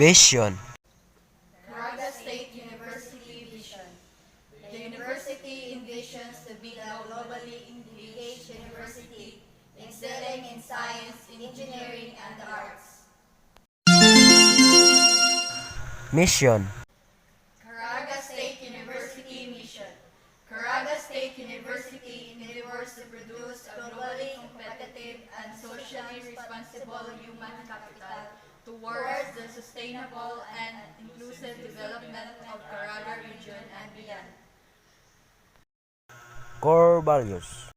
Vision. CARAGA State University Vision. The university envisions to be a globally engaged university, excelling in science, engineering, and the arts. Mission. CARAGA State University Mission. CARAGA State University endeavors to produce a globally competitive and socially responsible human capital towards the sustainable and inclusive development of CARAGA region and beyond. Core values.